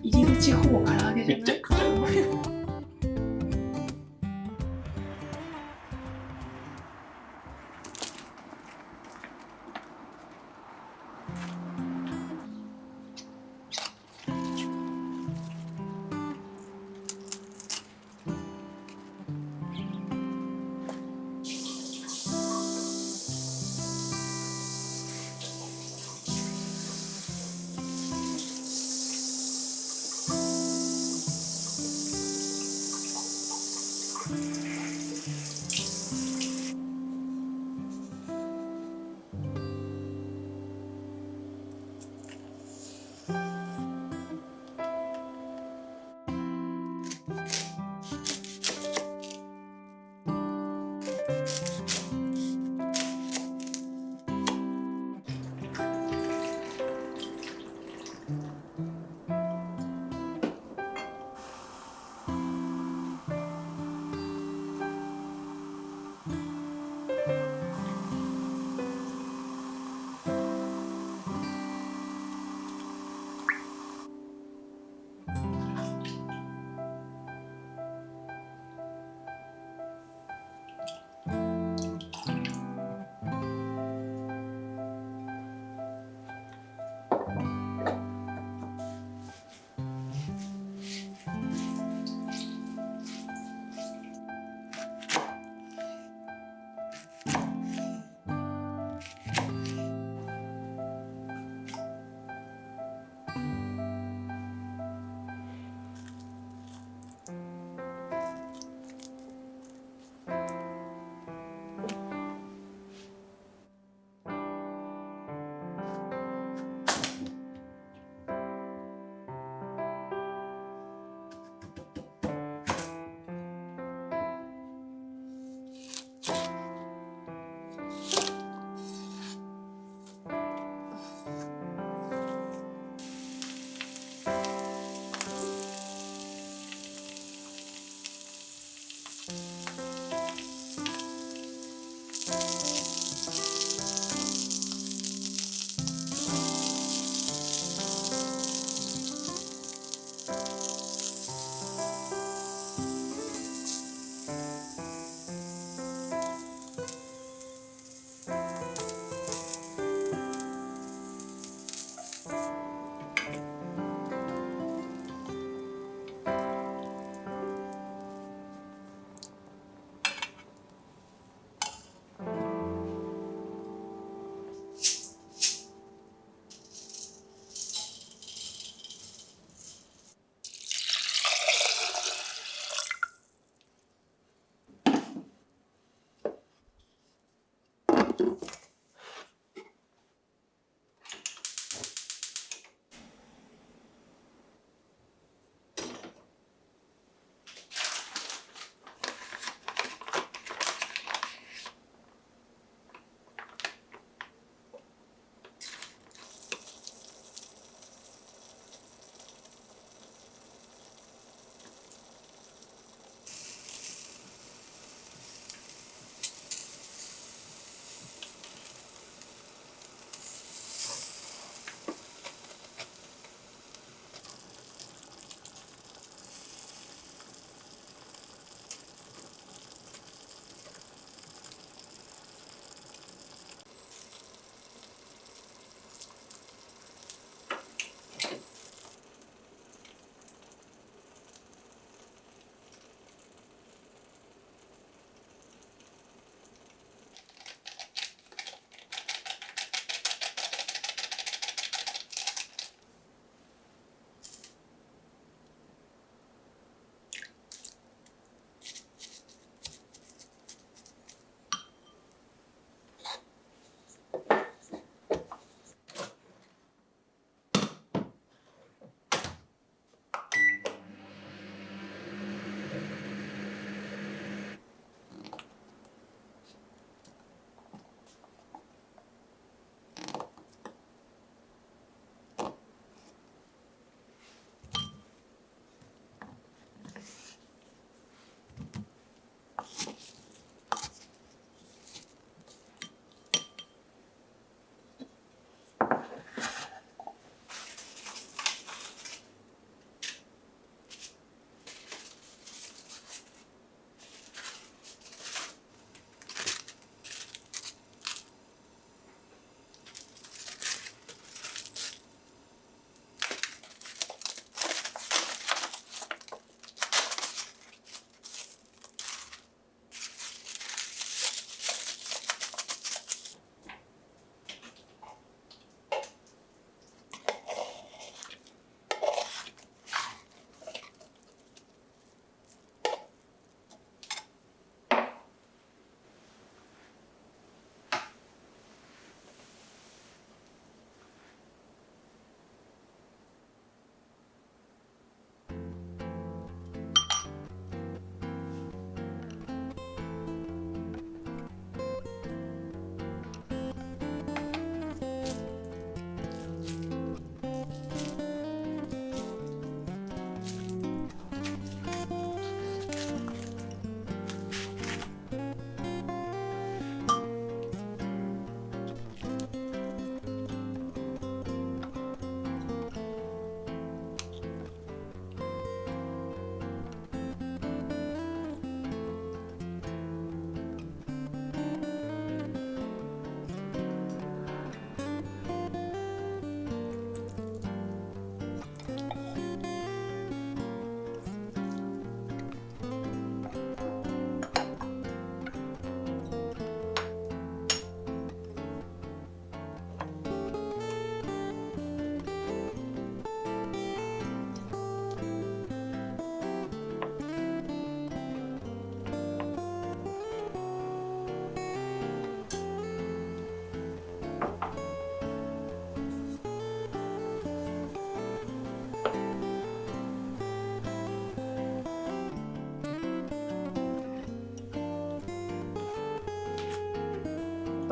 入り口ほぼ唐揚げじゃない？めちゃくちゃうまい。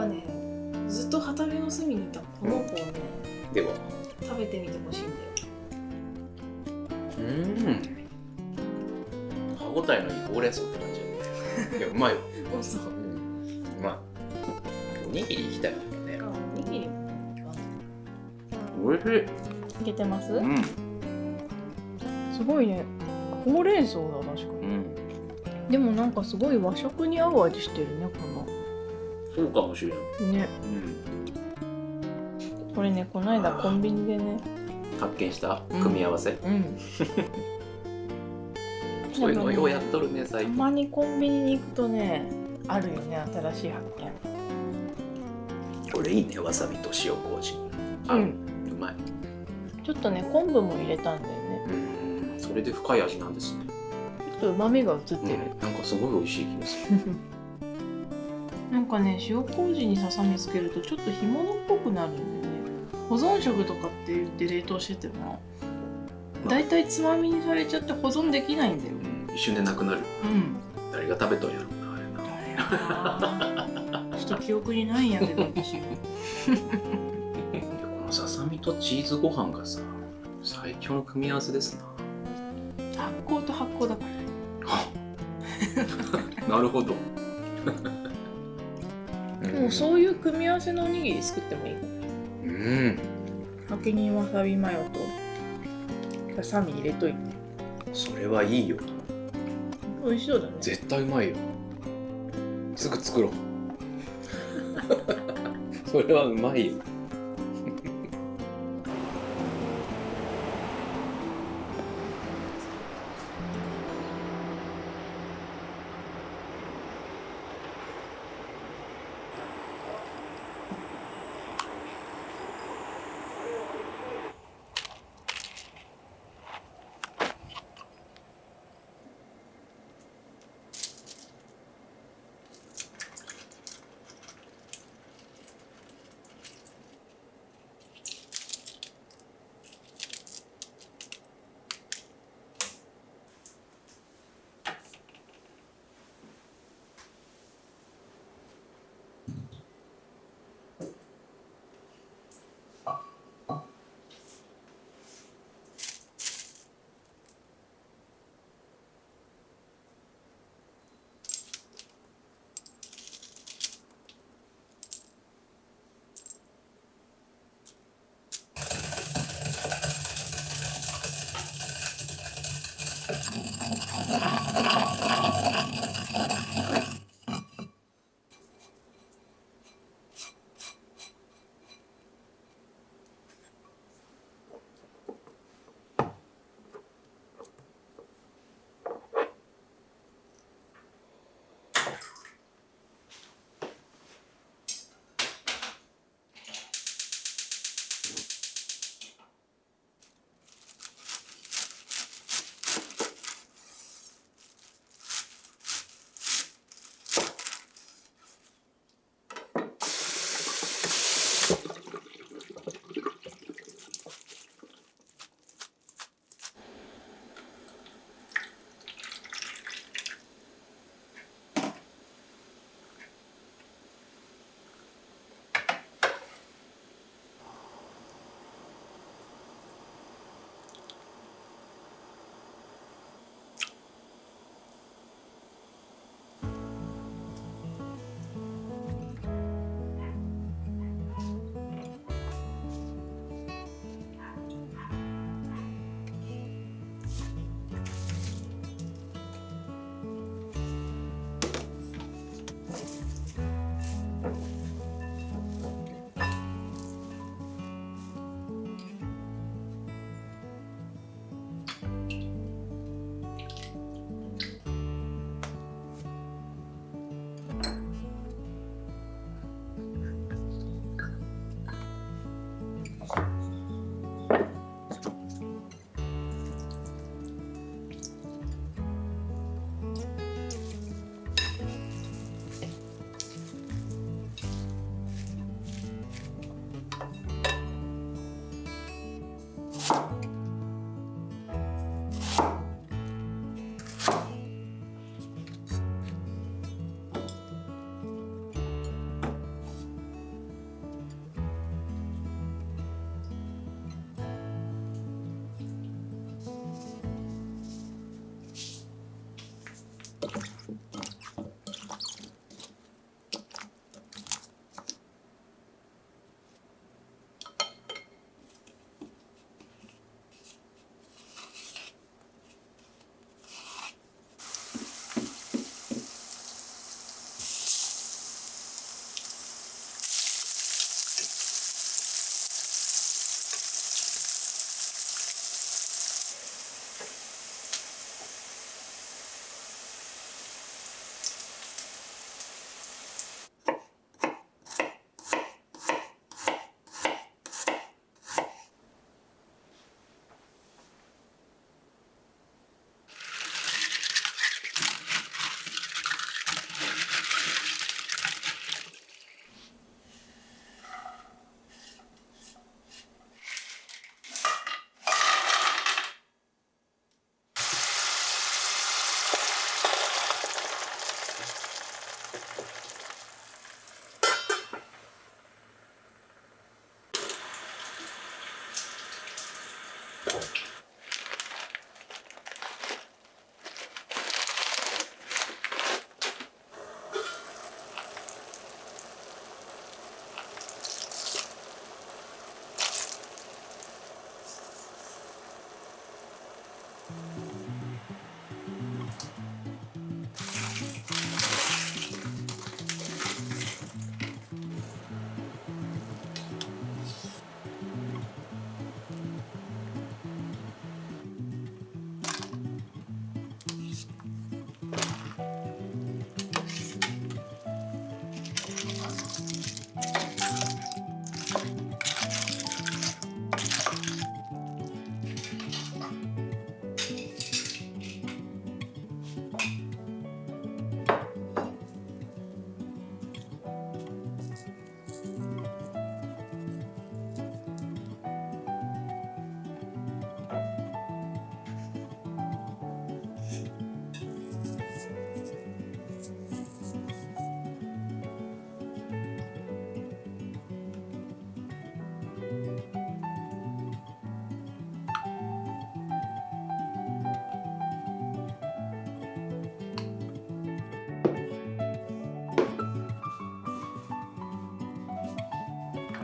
かねずっと畑の隅にいたこの子をね、では食べてみてほしいんだよ。歯応えのいいほうれん草って感じだね。いやうまいわ。そう。うまい。おにぎり行きたいよね。おにぎりおいしい。いけてます？すごいね。ほうれん草だ確かに。でもなんかすごい和食に合う味してるねこそうかもしれん。の。ね。これねこの間コンビニでね。発見した組み合わせ。そういうのようやっとるね最近。たまにコンビニに行くとねあるよね新しい発見。これいいね、わさびと塩麹。うまい。ちょっとね昆布も入れたんだよね。それで深い味なんですね。ちょっと旨味が移ってる。なんかすごい美味しい気がする。なんかね塩麹にささみつけるとちょっと干物っぽくなるんだよね。保存食とかって言って冷凍しててもだいたいつまみにされちゃって保存できないんだよ。一瞬でなくなる。誰が食べとんやろうなあれな。ちょっと記憶にないんやけど私。このささみとチーズご飯がさ最強の組み合わせですな。発酵と発酵だからなるほど。もうそういう組み合わせのおにぎり作ってもいいかも。先にわさびマヨとささみ入れといて。それはいいよ。美味しそうだね。絶対うまいよ。すぐ作ろう。それはうまいよ。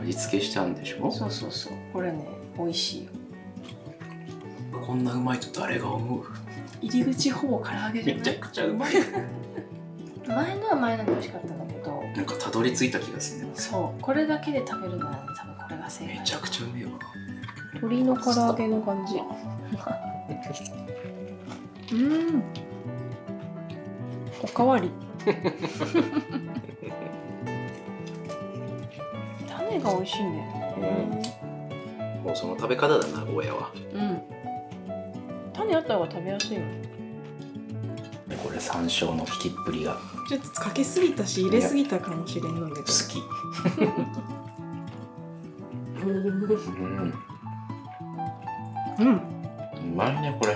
味付けしちゃうんでしょ。そうそうそう、これね美味しいよ。こんなうまいと誰が思う。入り口ほぼ唐揚げじゃめちゃない？くちゃうまい。前のは前ので美味しかったんだけど、なんかたどり着いた気がするね。そうこれだけで食べるならね、多分これが正解。めちゃくちゃうめえわ。鶏の唐揚げの感じ。おかわり。種が美味しいんだよね。もうその食べ方だな、親は。種あった方が食べやすいよ。これ山椒の引きっぷりがちょっとかけすぎたし入れすぎたかもしれんので好き。うまいねこれ。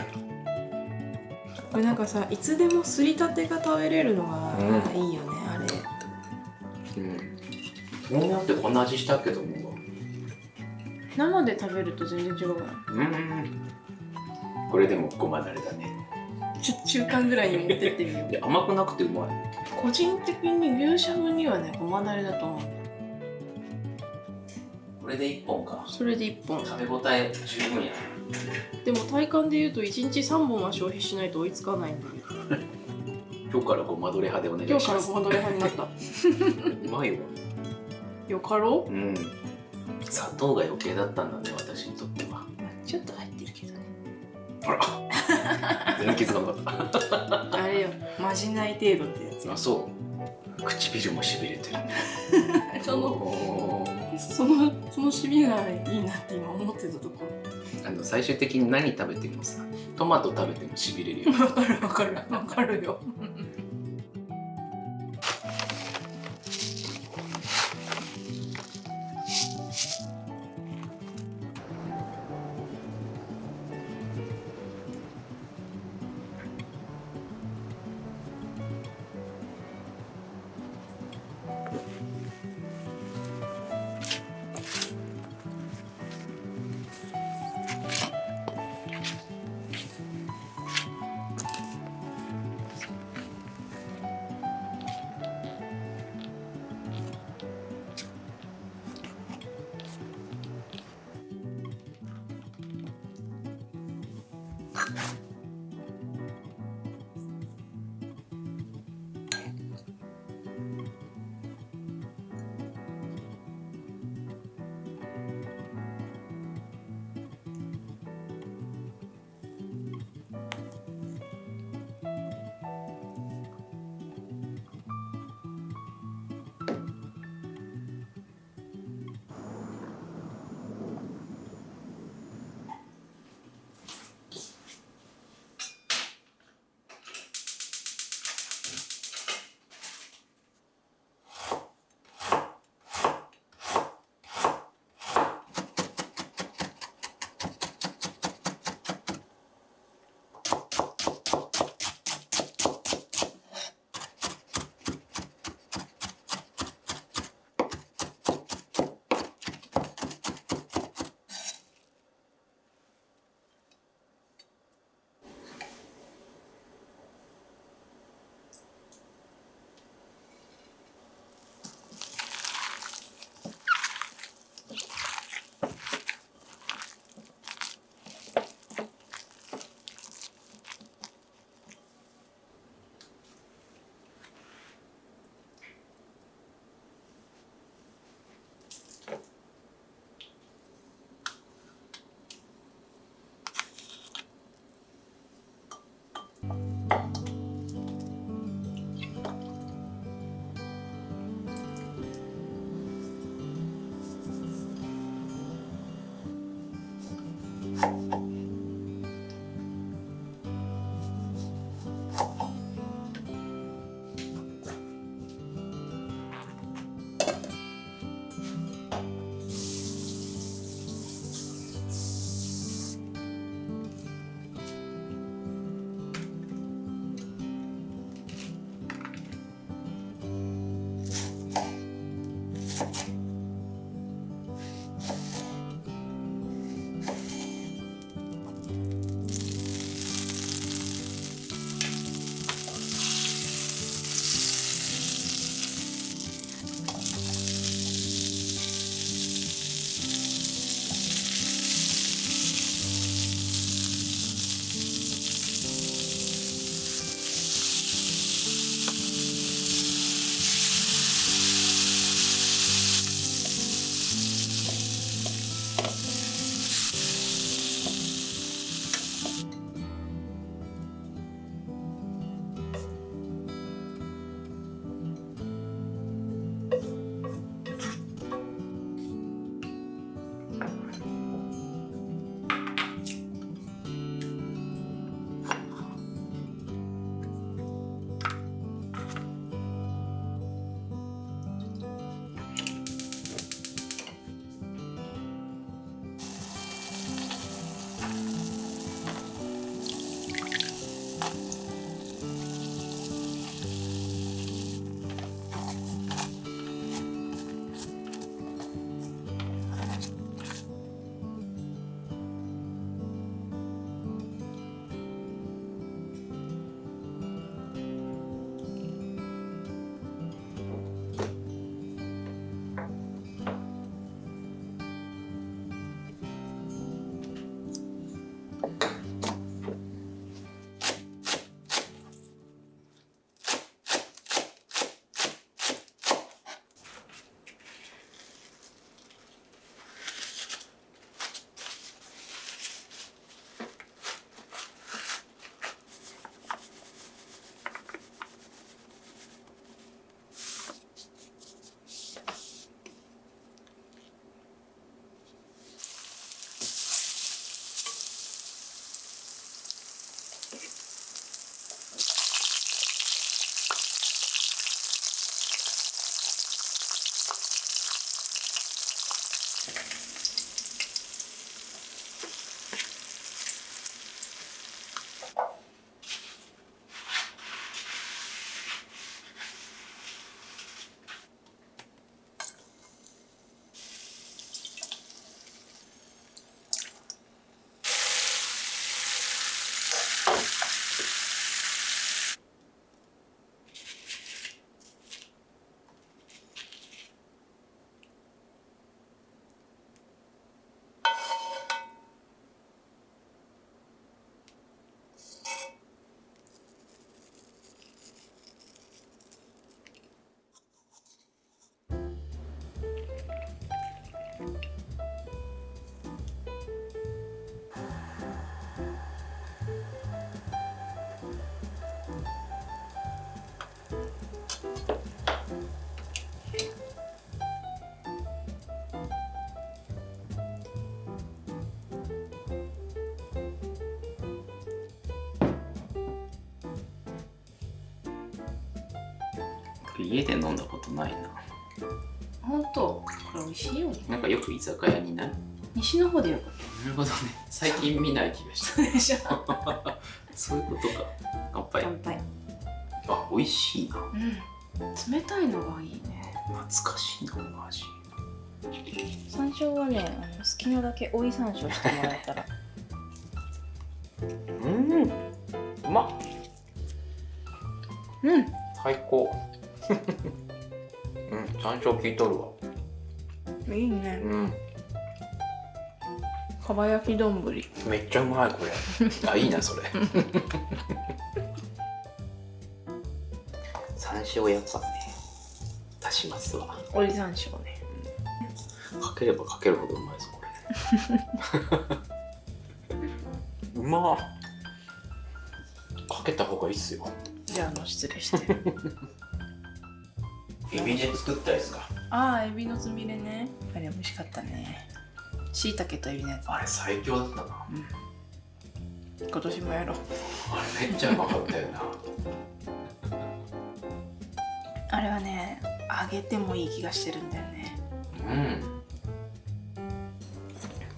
これなんかさ、いつでもすりたてが食べれるのがいいよね、あれ。そうやってこんな味したけども。生で食べると全然違うから。これでもごまだれだね。中間ぐらいに持ってってみよで甘くなくてうまい。個人的に牛しゃぶにはね、ごまだれだと思う。これで1本か。それで1本。食べ応え十分や。でも体感で言うと1日3本は消費しないと追いつかないんだよ。今日からごまどれ派でお願いします。今日からごまどれ派になった。うまいわ。よかろう。砂糖が余計だったんだね、私にとっては。ちょっと入ってるけどね。あら全然気づかなかっあれよ、まじない程度ってやつた。あ、そう唇もしびれてる。そのしびれがいいなって今思ってたとこ最終的に何食べてもさ、トマト食べてもしびれるよ。ろ。わかるわかるわかるよ。家で飲んだことないな。ほんとこれ美味しいよね。なんかよく居酒屋にない？西の方でよかっなるほどね。最近見ない気がした。たでしょ。そういうことか。乾杯。乾杯。あ、美味しいな。冷たいのがいいね。懐かしいな、この味。山椒はね、好きなだけ追い山椒してもらえたら。うまっ。最高。山椒効いとるわ。いいね。うん。かば焼き丼。めっちゃうまいこれ。あ、いいなそれ。山椒やっぱね、足しますわ。追い山椒ね。かければかけるほどうまいぞこれ。うまっ。かけた方がいいっすよ。じゃあ失礼して。エビで作ったやつか。ああ、エビのつみれね。あれ美味しかったね。椎茸とエビのやつ。あれ最強だったな。今年もやろう。あれめっちゃうまかったよな。あれはね、揚げてもいい気がしてるんだよね。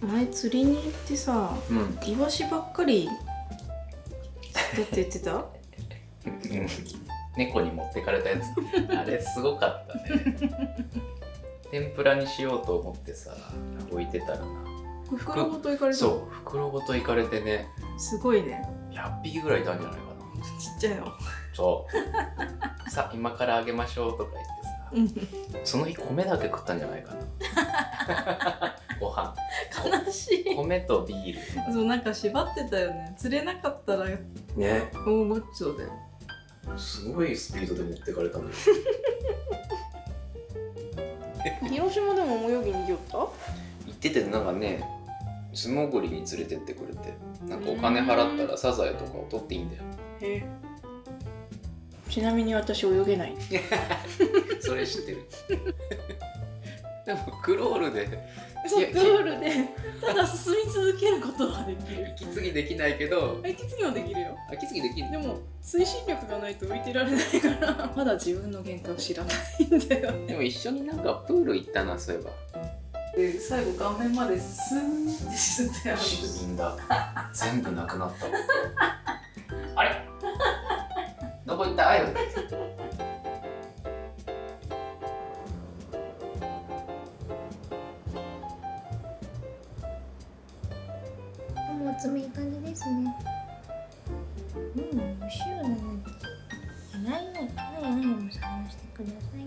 前釣りに行ってさ、イワシばっかりだって言ってた？猫に持ってかれたやつ。あれすごかったね。天ぷらにしようと思ってさ、置いてたらな。袋ごといかれた。そう、袋ごといかれてね。すごいね。100匹ぐらいいたんじゃないかな。ちっちゃいの。そうさあ今からあげましょうとか言ってさ、その日米だけ食ったんじゃないかな。ご飯悲しい。米とビール。そうなんか縛ってたよね。釣れなかったらね、大ごっちょで。すごいスピードで持ってかれたのよ。広島でも泳ぎに行きよった？行っててなんかね、素潜りに連れてってくれて、なんかお金払ったらサザエとかを取っていいんだよ。へえ。ちなみに私泳げない。それ知ってる。でもクロールでそうクロールでただ進み続けることはできる。息継ぎできないけど、息継ぎもできるよ。息継ぎできる。でも推進力がないと浮いてられないからまだ自分の限界を知らないんだよね。でも一緒になんかプール行ったな、そういえば。で最後顔面までスーンって沈んである。沈んだ。全部なくなったわ。あれどこ行ったよ。もうおつめいい感じですね。美味しいよね。はい、も探してください。